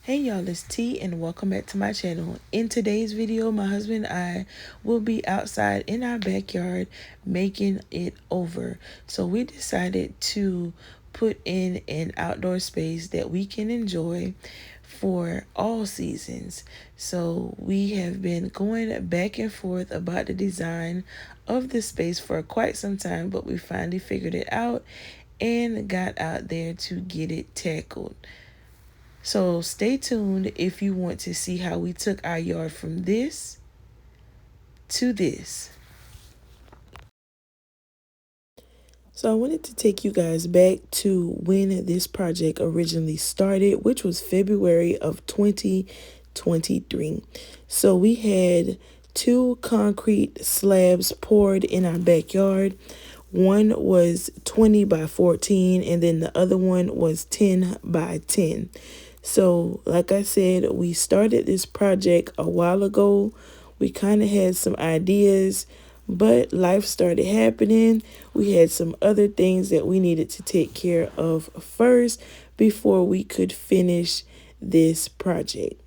Hey y'all, it's T and welcome back to my channel. In today's video, my husband and I will be outside in our backyard making it over. So we decided to put in an outdoor space that we can enjoy for all seasons. So we have been going back and forth about the design of the space for quite some time, but we finally figured it out and got out there to get it tackled. So stay tuned if you want to see how we took our yard from this to this. So I wanted to take you guys back to when this project originally started, which was February of 2023. So we had two concrete slabs poured in our backyard. One was 20 by 14 and then the other one was 10 by 10. So like I said, we started this project a while ago. We kind of had some ideas, but life started happening. We had some other things that we needed to take care of first before we could finish this project.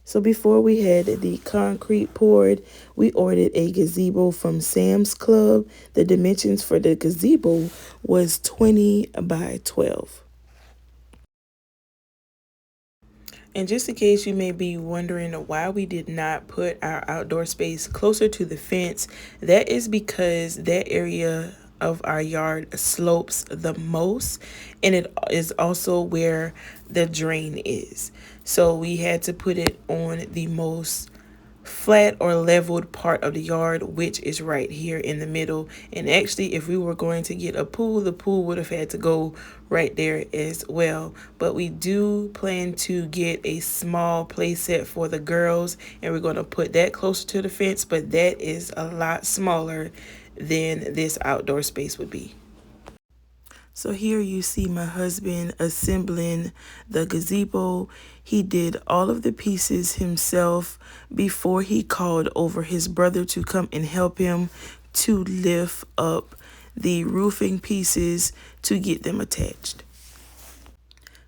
So before we had the concrete poured, we ordered a gazebo from Sam's Club. The dimensions for the gazebo was 20 by 12. And just in case you may be wondering why we did not put our outdoor space closer to the fence, that is because that area of our yard slopes the most, and it is also where the drain is. So we had to put it on the most flat or leveled part of the yard, which is right here in the middle. And actually, if we were going to get a pool, the pool would have had to go right there as well. But we do plan to get a small play set for the girls, and we're going to put that closer to the fence, but that is a lot smaller than this outdoor space would be. So here you see my husband assembling the gazebo. He did all of the pieces himself before he called over his brother to come and help him to lift up the roofing pieces to get them attached.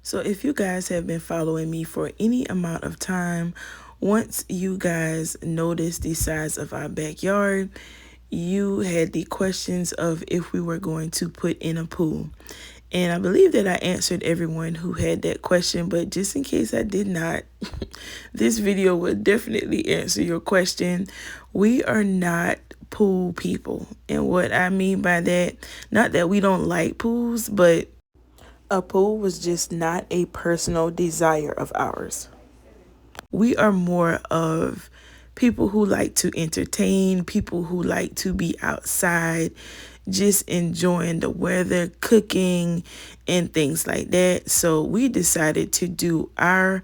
So if you guys have been following me for any amount of time, once you guys noticed the size of our backyard, you had the questions of if we were going to put in a pool. And I believe that I answered everyone who had that question, but just in case I did not, this video will definitely answer your question. We are not pool people. And what I mean by that, not that we don't like pools, but a pool was just not a personal desire of ours. We are more of people who like to entertain, people who like to be outside, just enjoying the weather, cooking, and things like that. So we decided to do our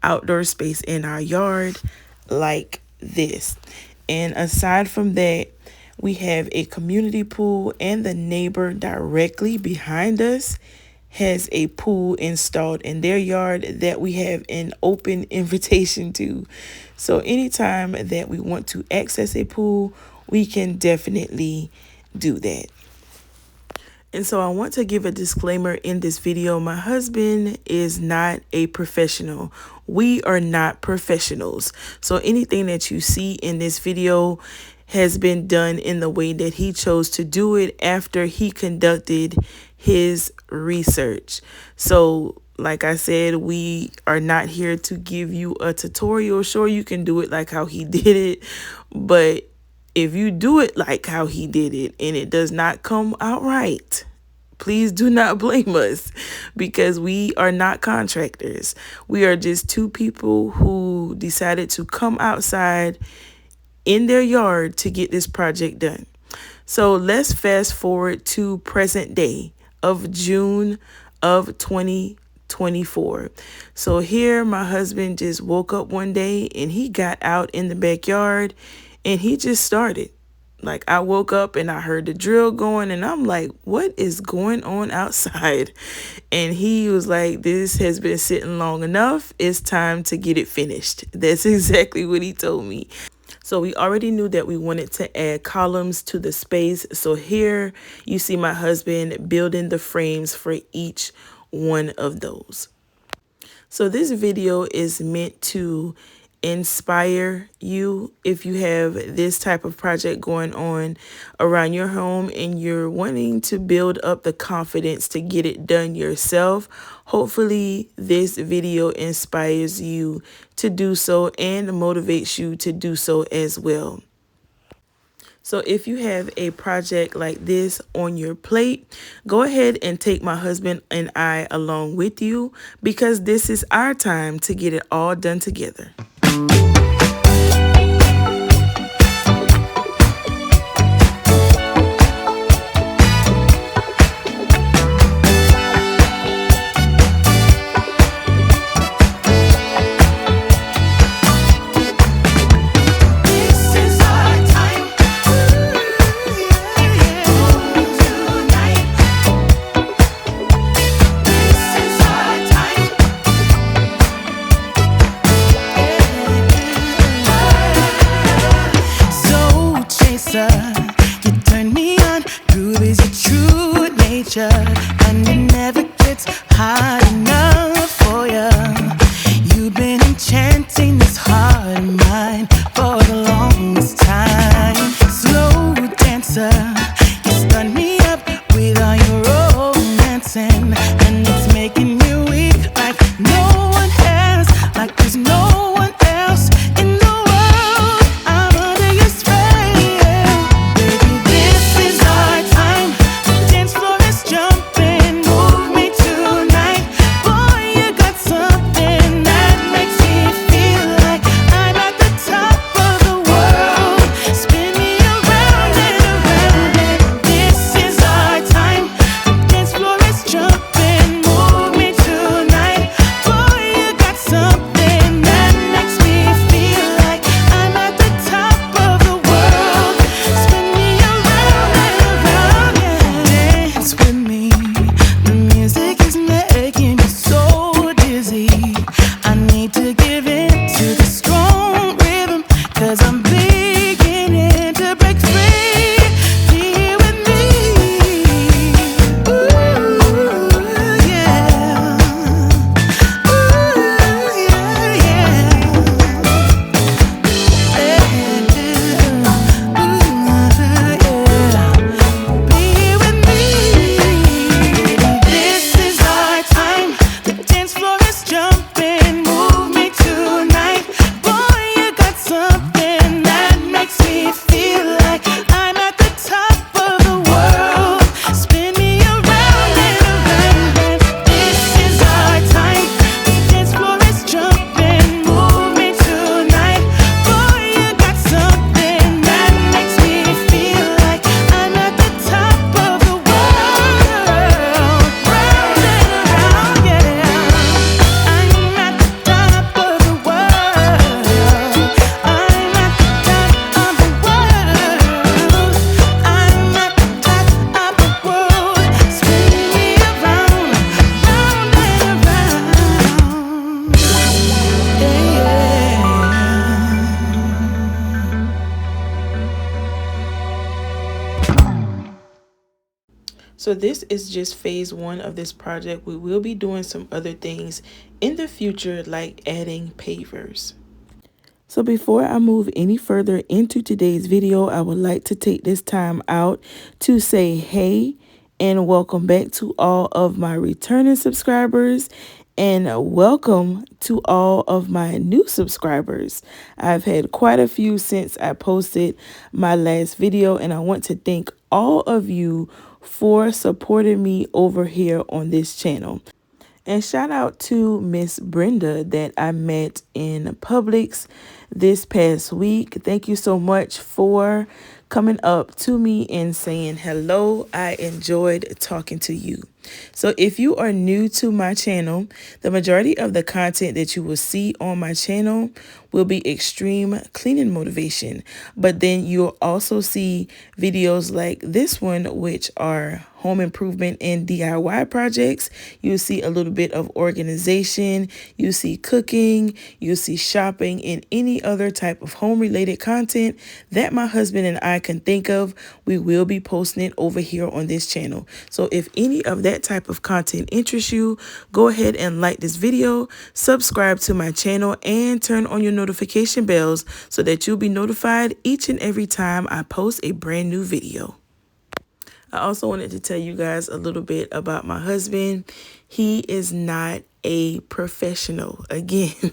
outdoor space in our yard like this. And aside from that, we have a community pool, and the neighbor directly behind us has a pool installed in their yard that we have an open invitation to. So anytime that we want to access a pool, we can definitely do that. And so I want to give a disclaimer in this video. My husband is not a professional. We are not professionals. So anything that you see in this video has been done in the way that he chose to do it after he conducted his research. So like I said, we are not here to give you a tutorial. Sure, you can do it like how he did it, but if you do it like how he did it and it does not come out right, please do not blame us, because we are not contractors. We are just two people who decided to come outside in their yard to get this project done. So let's fast forward to present day of June of 2024. So here my husband just woke up one day and he got out in the backyard and he just started. Like, I woke up and I heard the drill going and I'm like, what is going on outside? And he was like, this has been sitting long enough. It's time to get it finished. That's exactly what he told me. So we already knew that we wanted to add columns to the space. So here you see my husband building the frames for each one of those. So this video is meant to inspire you if you have this type of project going on around your home and you're wanting to build up the confidence to get it done yourself. Hopefully this video inspires you to do so and motivates you to do so as well. So if you have a project like this on your plate, go ahead and take my husband and I along with you, because this is our time to get it all done together. You turn me on, groove is your true nature, and it never gets hard enough for you. You've been enchanting this heart of mine for the longest time. Slow dancer, you stun me up with all your romancing, and it's making me weak like no one else, like there's no one else in the world. I'm under your spell. So this is just phase one of this project. We will be doing some other things in the future, like adding pavers. So before I move any further into today's video, I would like to take this time out to say hey and welcome back to all of my returning subscribers, and welcome to all of my new subscribers. I've had quite a few since I posted my last video, and I want to thank all of you for supporting me over here on this channel. And shout out to Miss Brenda that I met in Publix this past week. Thank you so much for coming up to me and saying hello. I enjoyed talking to you. So if you are new to my channel, the majority of the content that you will see on my channel will be extreme cleaning motivation. But then you'll also see videos like this one, which are home improvement and DIY projects. You'll see a little bit of organization. You see cooking. You see shopping and any other type of home related content that my husband and I can think of. We will be posting it over here on this channel. So if any of that type of content interests you, go ahead and like this video, subscribe to my channel, and turn on your notification bells so that you'll be notified each and every time I post a brand new video. I also wanted to tell you guys a little bit about my husband. He is not a professional, again.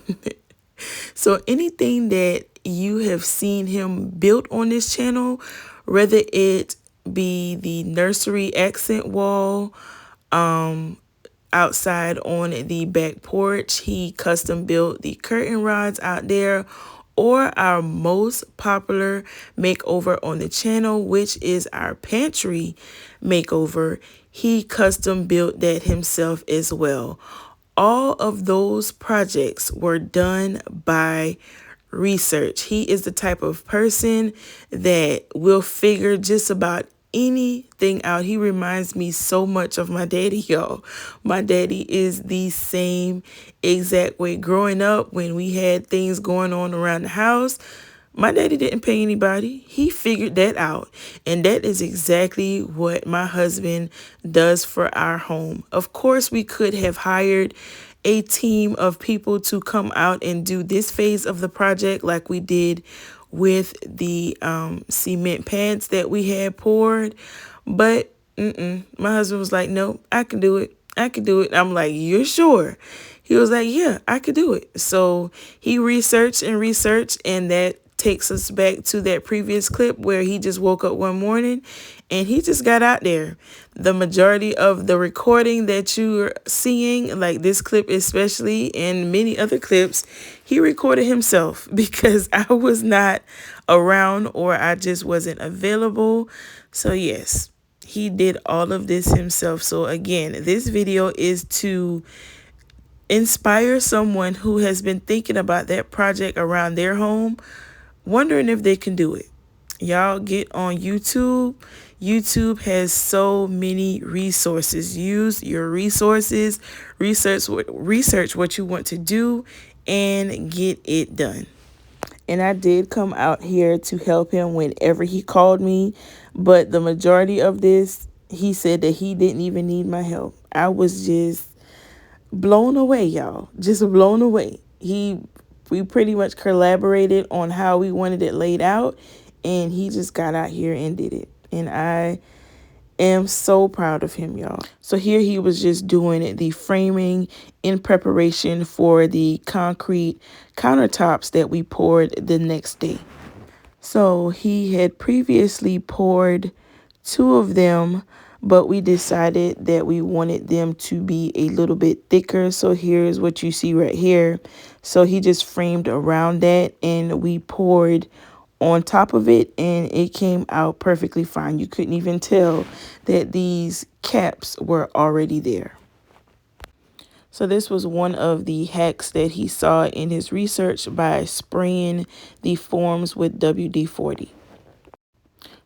So anything that you have seen him build on this channel, whether it be the nursery accent wall, outside on the back porch, he custom built the curtain rods out there, or our most popular makeover on the channel, which is our pantry makeover, he custom built that himself as well. All of those projects were done by research. He is the type of person that will figure just about anything out. He reminds me so much of my daddy, y'all. My daddy is the same exact way. Growing up, when we had things going on around the house, my daddy didn't pay anybody. He figured that out. And that is exactly what my husband does for our home. Of course, we could have hired a team of people to come out and do this phase of the project like we did with the cement pads that we had poured. But my husband was like, no, I can do it. I can do it. I'm like, you're sure? He was like, yeah, I could do it. So he researched, and that takes us back to that previous clip where he just woke up one morning and he just got out there. The majority of the recording that you're seeing, like this clip especially, and many other clips, he recorded himself because I was not around or I just wasn't available. So yes, he did all of this himself. So again, this video is to inspire someone who has been thinking about that project around their home, wondering if they can do it. Y'all get on YouTube. YouTube has so many resources. Use your resources, research what you want to do, and get it done. And I did come out here to help him whenever he called me, but the majority of this, he said that he didn't even need my help. I was just blown away, y'all. Just blown away. We pretty much collaborated on how we wanted it laid out, and he just got out here and did it. And I am so proud of him, y'all. So here he was just doing the framing in preparation for the concrete countertops that we poured the next day. So he had previously poured 2 of them, but we decided that we wanted them to be a little bit thicker. So here's what you see right here. So he just framed around that and we poured on top of it, and it came out perfectly fine. You couldn't even tell that these caps were already there. So this was one of the hacks that he saw in his research by spraying the forms with WD-40.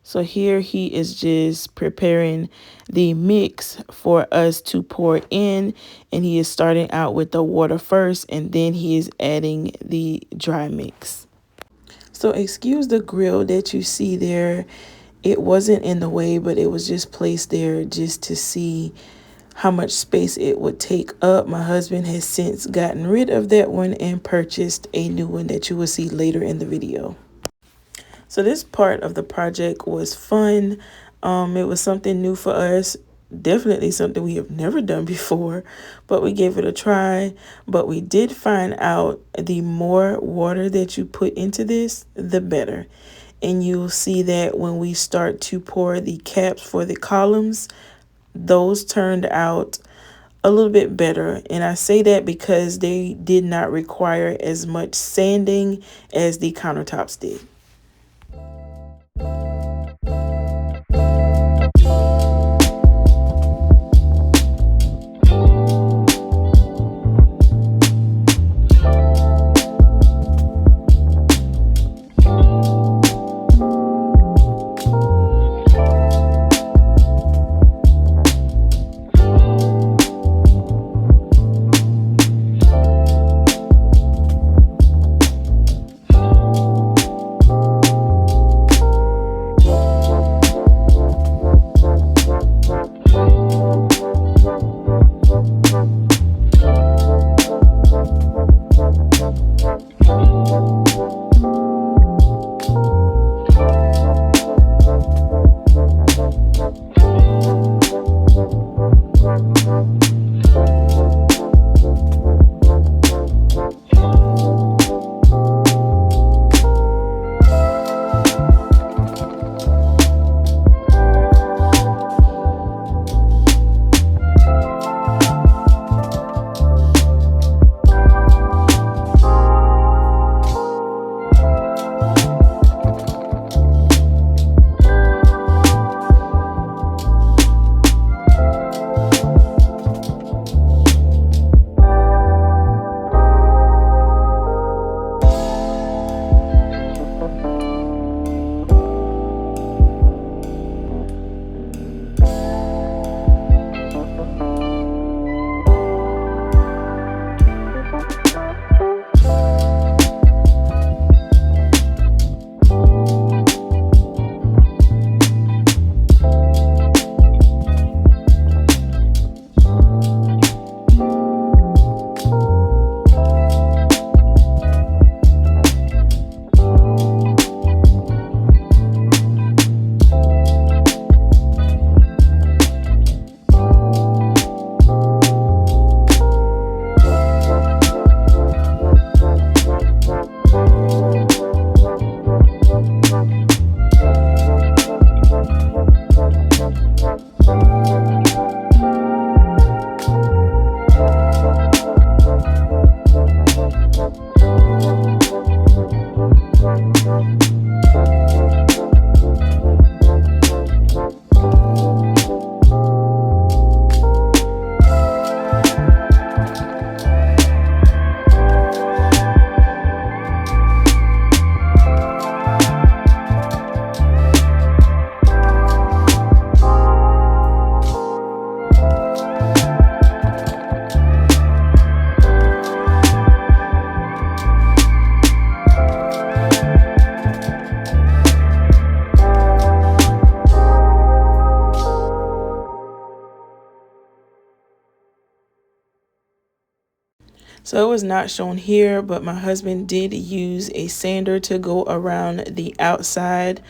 So here he is just preparing the mix for us to pour in, and he is starting out with the water first, and then he is adding the dry mix. So excuse the grill that you see there. It wasn't in the way, but it was just placed there just to see how much space it would take up. My husband has since gotten rid of that one and purchased a new one that you will see later in the video. So this part of the project was fun. It was something new for us. Definitely something we have never done before, but we gave it a try. But we did find out the more water that you put into this, the better. And you'll see that when we start to pour the caps for the columns, those turned out a little bit better. And I say that because they did not require as much sanding as the countertops did. So it was not shown here, but my husband did use a sander to go around the outside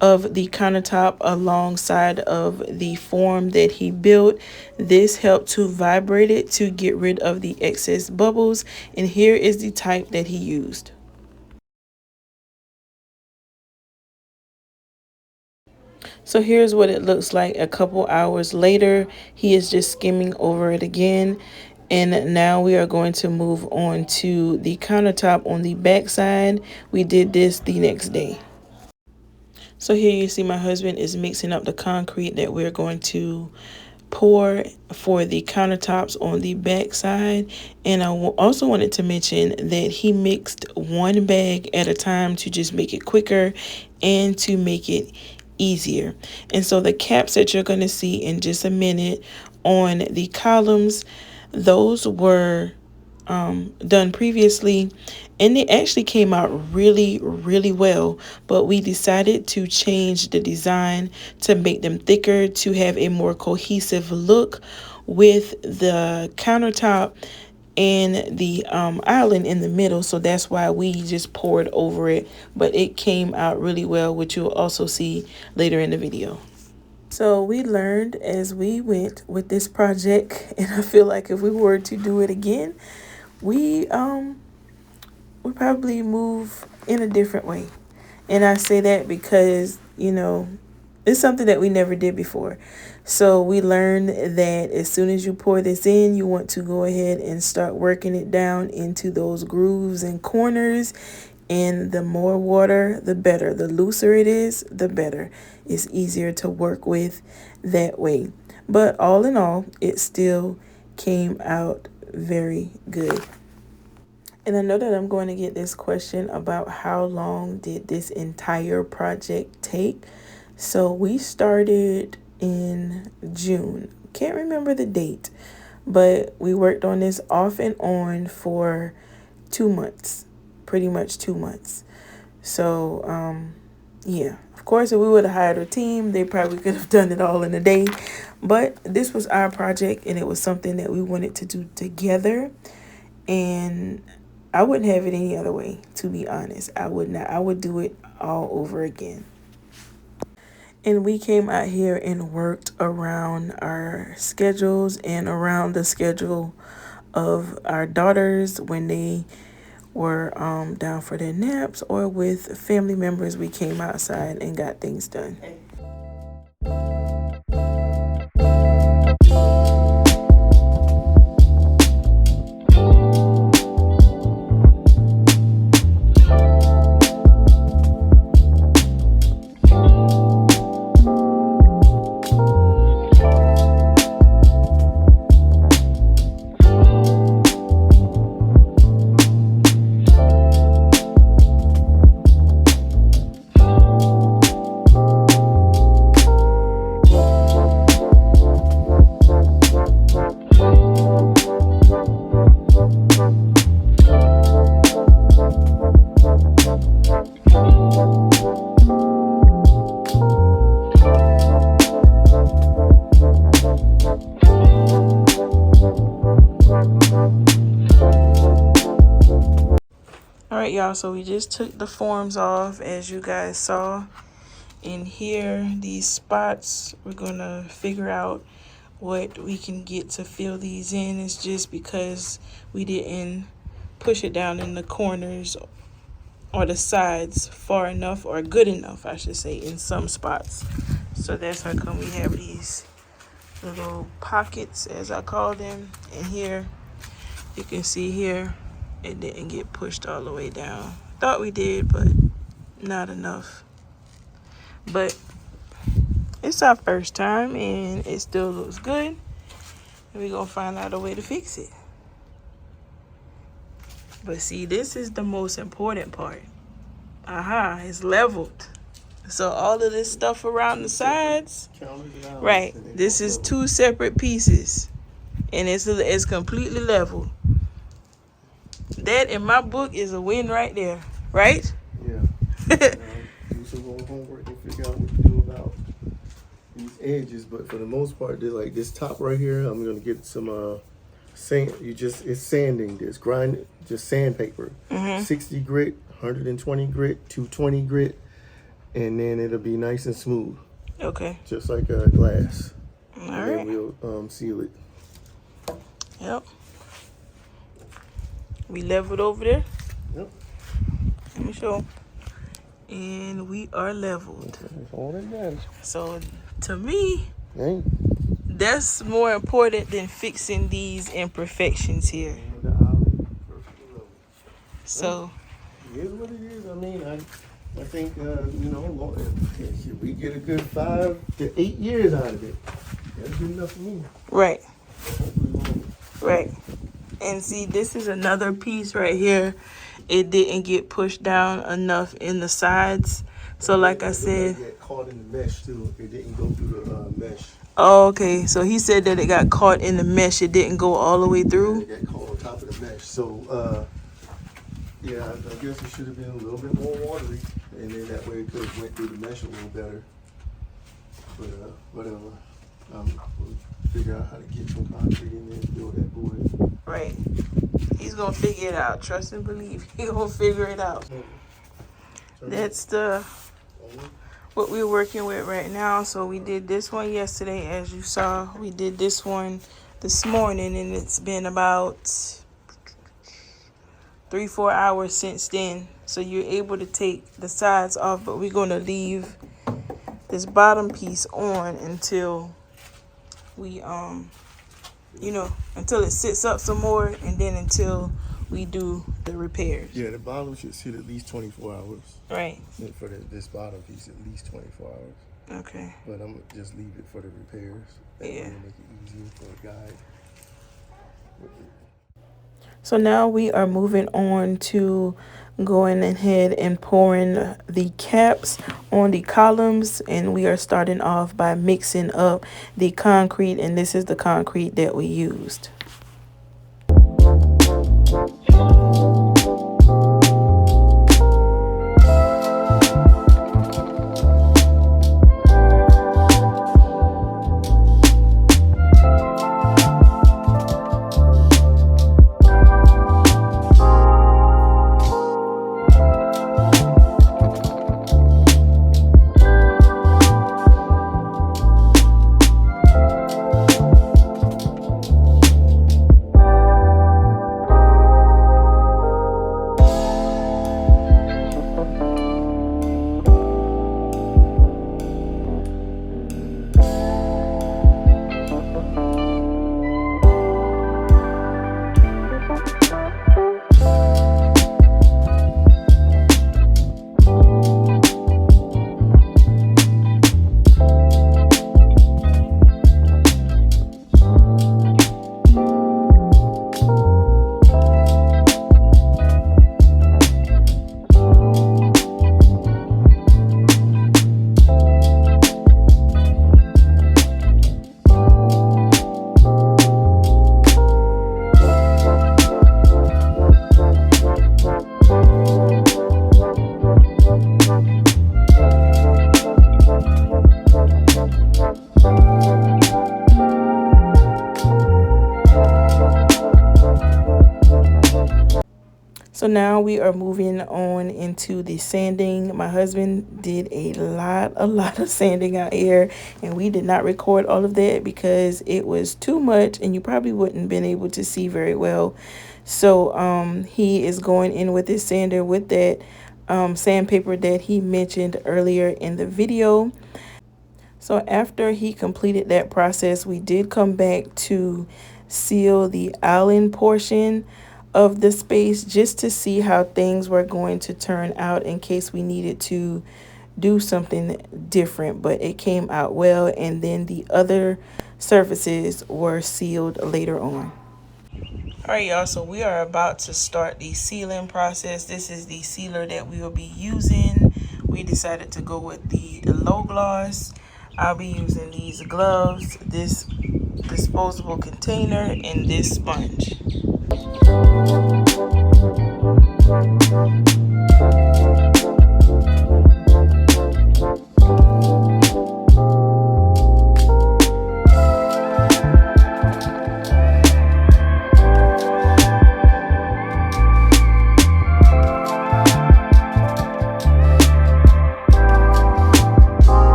of the countertop alongside of the form that he built. This helped to vibrate it to get rid of the excess bubbles, and here is the type that he used. So here's what it looks like a couple hours later. He is just skimming over it again. And now we are going to move on to the countertop on the back side. We did this the next day. So here you see my husband is mixing up the concrete that we're going to pour for the countertops on the back side. And I also wanted to mention that he mixed one bag at a time to just make it quicker and to make it easier. And so the caps that you're going to see in just a minute on the columns, those were done previously, and it actually came out really well, but we decided to change the design to make them thicker to have a more cohesive look with the countertop and the island in the middle. So that's why we just poured over it, but it came out really well, which you'll also see later in the video. So we learned as we went with this project, and I feel like if we were to do it again, we probably move in a different way. And I say that because, it's something that we never did before. So we learned that as soon as you pour this in, you want to go ahead and start working it down into those grooves and corners. And the more water, the better. The looser it is, the better. It's easier to work with that way. But all in all, it still came out very good. And I know that I'm going to get this question about how long did this entire project take. So we started in June. Can't remember the date, but we worked on this off and on for 2 months, pretty much 2 months. So, yeah, of course, if we would have hired a team, they probably could have done it all in a day. But this was our project, and it was something that we wanted to do together. And I wouldn't have it any other way, to be honest. I would not. I would do it all over again. And we came out here and worked around our schedules and around the schedule of our daughters when they were down for their naps, or with family members. We came outside and got things done. Alright, y'all, so we just took the forms off, as you guys saw. In here, these spots, we're gonna figure out what we can get to fill these in. It's just because we didn't push it down in the corners or the sides far enough, or good enough, I should say, in some spots. So that's how come we have these little pockets, as I call them. And here, you can see here, it didn't get pushed all the way down. Thought we did, but not enough. But it's our first time, and it still looks good. And we're gonna find out a way to fix it. But see, this is the most important part. It's leveled. So all of this stuff around the sides, right, this is 2 separate pieces, and it's completely level. That in my book is a win right there, right? Yeah. Do some more homework and figure out what to do about these edges. But for the most part, they're like this top right here. I'm gonna get some Sand, it's sanding this, grind, just sandpaper. 60 grit, 120 grit, 220 grit, and then it'll be nice and smooth, Okay. just like a glass. All And right. then we'll seal it. Yep. We leveled over there. Yep. Let me show. And we are leveled. That's all that matters. So to me, Hey. that's more important than fixing these imperfections here. The island, perfectly level. So It is what it is. I mean, I think, should we get a good 5 to 8 years out of it? That's good enough for me. right, Hopefully longer. right. And see, this is another piece right here. It didn't get pushed down enough in the sides. So like I said, It got caught in the mesh too. It didn't go through the mesh. oh, okay. So he said that it got caught in the mesh. It didn't go all the way through. It got caught on top of the mesh. So, yeah, I guess it should have been a little bit more watery, and then that way it could have went through the mesh a little better. But whatever. We'll figure out how to get some concrete in there and build that board. Right. He's gonna figure it out. Trust and believe. He's gonna figure it out. That's what we're working with right now. So we did this one yesterday, as you saw. We did this one this morning, and it's been about 3-4 hours since then. So you're able to take the sides off, but we're gonna leave this bottom piece on until we until it sits up some more, and then until we do the repairs. Yeah, the bottom should sit at least 24 hours. Right. And for this bottom piece, at least 24 hours. Okay. But I'm gonna just leave it for the repairs. That Yeah. way it'll make it easier for a guide. So now we are moving on to going ahead and pouring the caps on the columns, and we are starting off by mixing up the concrete, and this is the concrete that we used. So now we are moving on into the sanding. My husband did a lot of sanding out here, and we did not record all of that because it was too much and you probably wouldn't been able to see very well. So he is going in with his sander with that sandpaper that he mentioned earlier in the video. So after he completed that process, we did come back to seal the island portion of the space just to see how things were going to turn out in case we needed to do something different. But it came out well, and then the other surfaces were sealed later on. All right, y'all, so we are about to start the sealing process. This is the sealer that we will be using. We decided to go with the low gloss. I'll be using these gloves, this disposable container, and this sponge.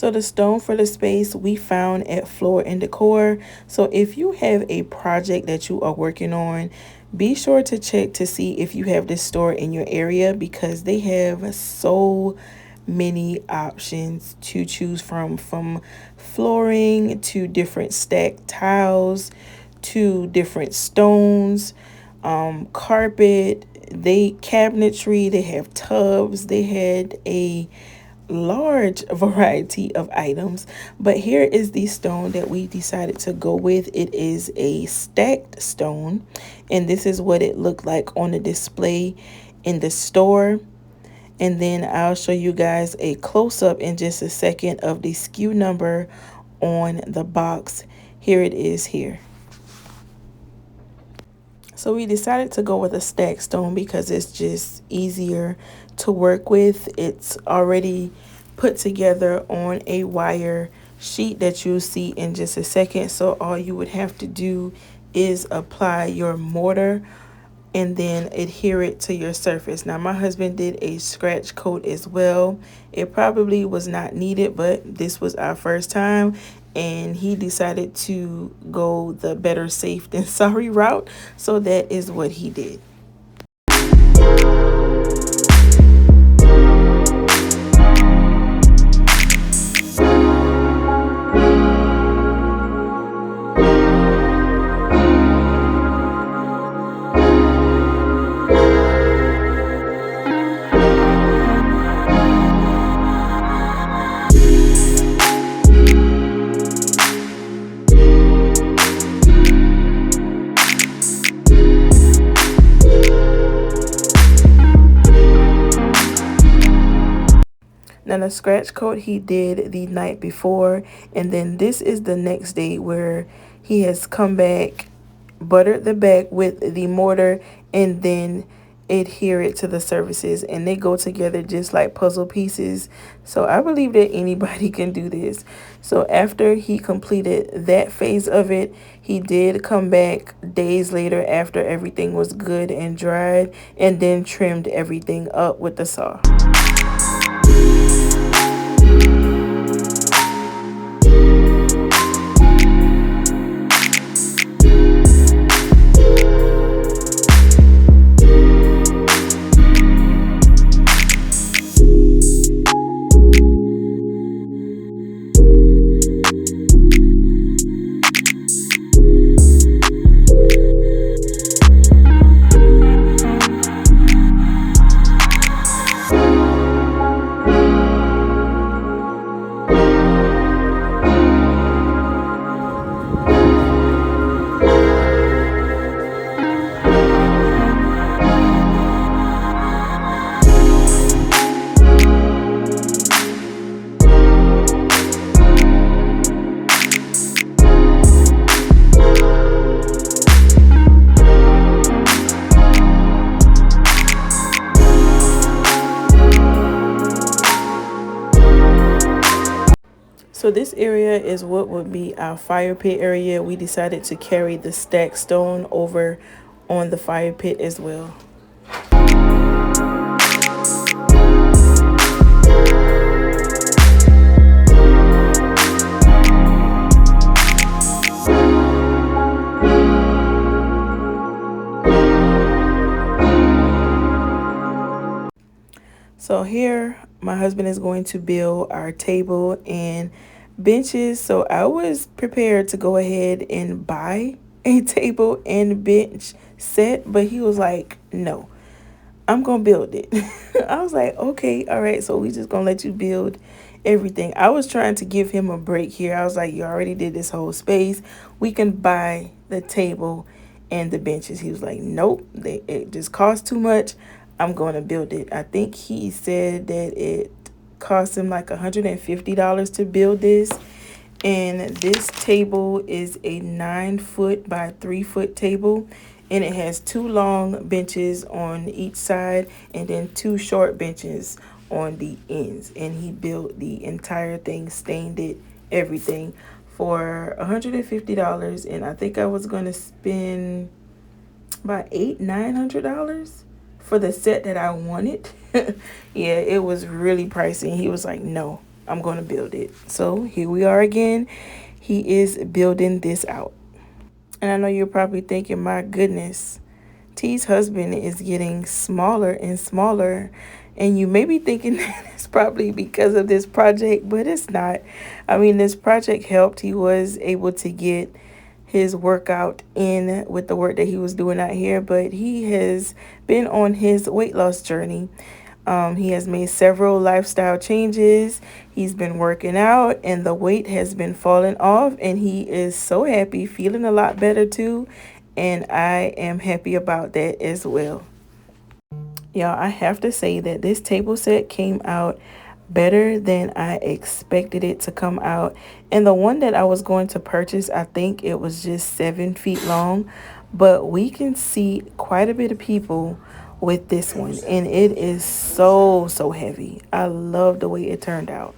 So the stone for the space we found at Floor and Decor. So if you have a project that you are working on, be sure to check to see if you have this store in your area, because they have so many options to choose from flooring to different stacked tiles to different stones, carpet, they cabinetry, they have tubs, they had a large variety of items. But here is the stone that we decided to go with. It is a stacked stone, and this is what it looked like on the display in the store. And then I'll show you guys a close-up in just a second of the SKU number on the box. Here it is here. So we decided to go with a stack stone because it's just easier to work with. It's already put together on a wire sheet that you'll see in just a second. So all you would have to do is apply your mortar and then adhere it to your surface. Now my husband did a scratch coat as well. It probably was not needed, but this was our first time and he decided to go the better safe than sorry route. So that is what he did. Now the scratch coat he did the night before, and then this is the next day where he has come back, buttered the back with the mortar, and then adhere it to the surfaces, and they go together just like puzzle pieces. So I believe that anybody can do this. So after he completed that phase of it, he did come back days later after everything was good and dried, and then trimmed everything up with the saw. So this area is what would be our fire pit area. We decided to carry the stacked stone over on the fire pit as well. So here my husband is going to build our table and benches. So I was prepared to go ahead and buy a table and bench set, but he was like, no, I'm gonna build it. I was like, okay, all right, so we just gonna let you build everything. I was trying to give him a break here. I was like, you already did this whole space, we can buy the table and the benches. He was like, nope, it just costs too much, I'm going to build it. I think he said that it cost him like $150 to build this. And this table is a 9-foot by 3-foot table, and it has 2 long benches on each side and then 2 short benches on the ends. And he built the entire thing, stained it, everything for $150. And I think I was going to spend about $900 for the set that I wanted. Yeah, it was really pricey. He was like, no, I'm going to build it. So here we are again. He is building this out. And I know you're probably thinking, my goodness, T's husband is getting smaller and smaller. And you may be thinking that it's probably because of this project, but it's not. I mean, this project helped. He was able to get his workout in with the work that he was doing out here, but he has been on his weight loss journey. He has made several lifestyle changes. He's been working out, and the weight has been falling off, and he is so happy, feeling a lot better too. And I am happy about that as well. Y'all, I have to say that this table set came out better than I expected it to come out. And the one that I was going to purchase, I think it was just 7 feet long, but we can see quite a bit of people with this one, and it is so heavy. I love the way it turned out.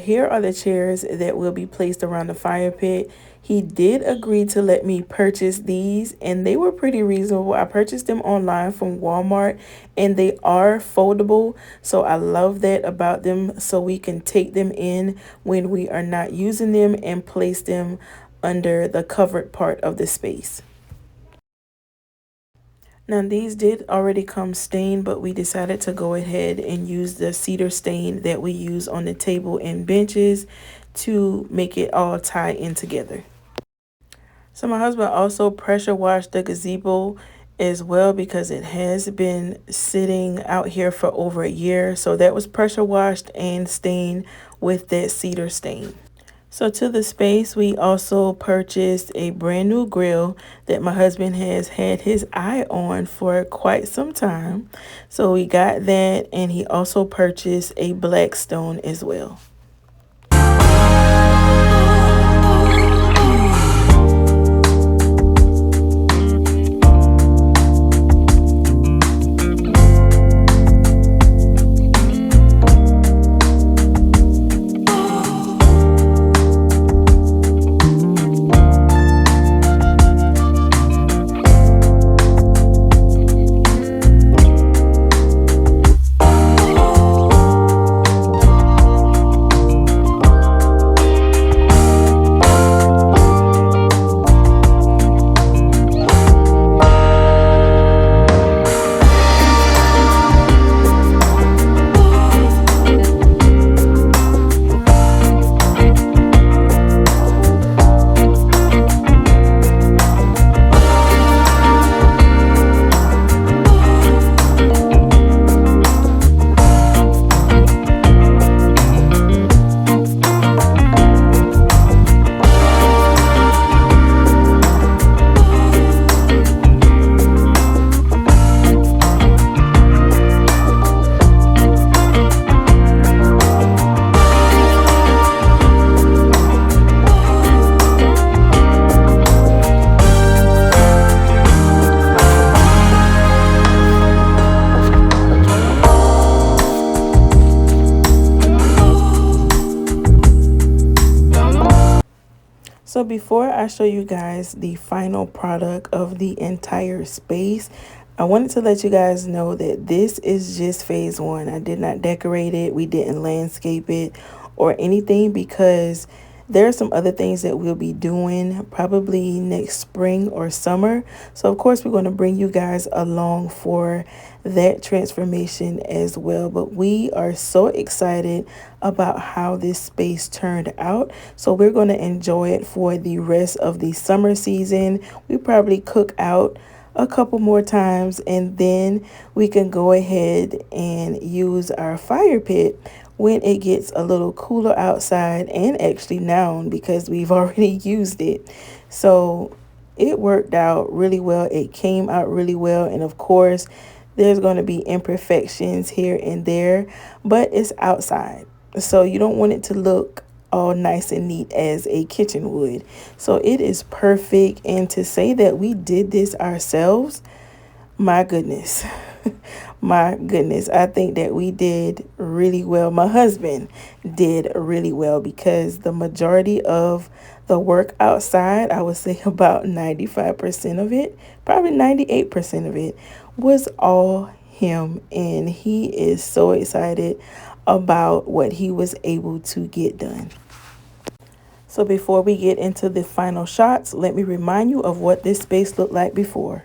Here are the chairs that will be placed around the fire pit. He did agree to let me purchase these, and they were pretty reasonable. I purchased them online from Walmart, and they are foldable. So I love that about them. So we can take them in when we are not using them and place them under the covered part of the space. Now these did already come stained, but we decided to go ahead and use the cedar stain that we use on the table and benches to make it all tie in together. So my husband also pressure washed the gazebo as well because it has been sitting out here for over a year. So that was pressure washed and stained with that cedar stain. So to the space, we also purchased a brand new grill that my husband has had his eye on for quite some time. So we got that, and he also purchased a black stone as well. So before I show you guys the final product of the entire space, I wanted to let you guys know that this is just phase one. I did not decorate it. We didn't landscape it or anything because there are some other things that we'll be doing probably next spring or summer. So of course we're going to bring you guys along for that transformation as well. But we are so excited about how this space turned out. So we're going to enjoy it for the rest of the summer season. We probably cook out a couple more times and then we can go ahead and use our fire pit when it gets a little cooler outside, and actually now because we've already used it. So it worked out really well. It came out really well. And of course, there's going to be imperfections here and there, but it's outside. So you don't want it to look all nice and neat as a kitchen would. So it is perfect. And to say that we did this ourselves, my goodness. My goodness. I think that we did really well. My husband did really well because the majority of the work outside, I would say about 95% of it, probably 98% of it, was all him. And he is so excited about what he was able to get done. So before we get into the final shots, let me remind you of what this space looked like before.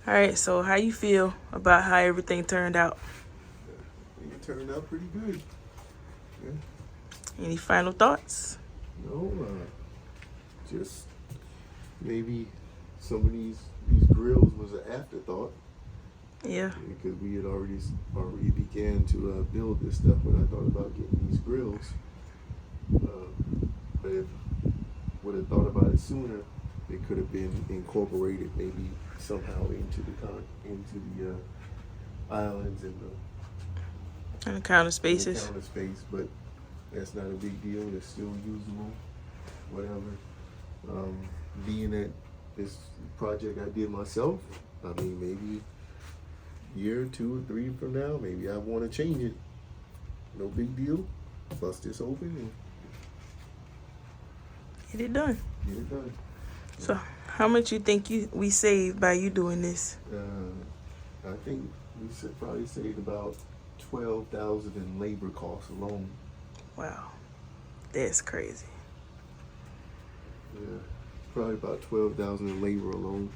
All right, so how you feel about how everything turned out? It turned out pretty good. Yeah. Any final thoughts? No, just maybe some of these grills was an afterthought. Yeah. Because we had already began to build this stuff when I thought about getting these grills. But if would have thought about it sooner, it could have been incorporated maybe somehow into the islands and And the counter the spaces. counter space. But that's not a big deal. It's still usable, whatever. Being that this project I did myself, I mean, maybe a year, 2 or 3 from now, maybe I want to change it. No big deal. Bust this open and Get it done. get it done. So how much you think we saved by you doing this? I think we probably saved about 12,000 in labor costs alone. Wow. That's crazy. Yeah, probably about 12,000 in labor alone,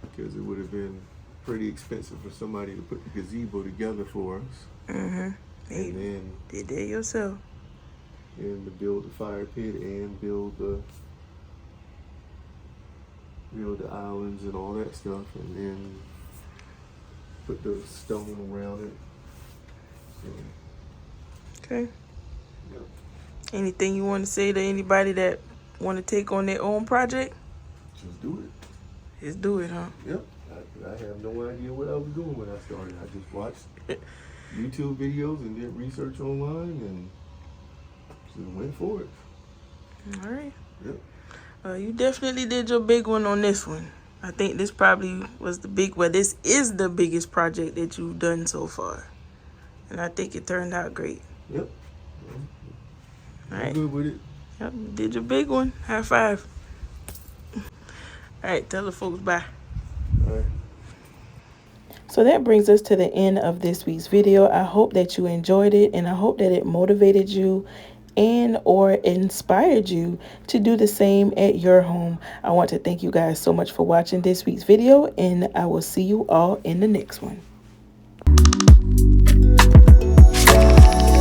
because it would have been pretty expensive for somebody to put the gazebo together for us. And then did that yourself. and to build the fire pit and build the islands and all that stuff, and then put the stone around it. So, Okay. yeah. Anything you want to say to anybody that want to take on their own project? Just do it. Just do it, huh? Yep. I have no idea what I was doing when I started. I just watched YouTube videos and did research online and just went for it. All right. Yep. You definitely did your big one on this one. I think this probably was this is the biggest project that you've done so far. And I think it turned out great. Yep. All I'm right. good with it. Yep, you did your big one. High five. All right, tell the folks bye. All right. So that brings us to the end of this week's video. I hope that you enjoyed it, and I hope that it motivated you and or inspired you to do the same at your home. I want to thank you guys so much for watching this week's video, and I will see you all in the next one.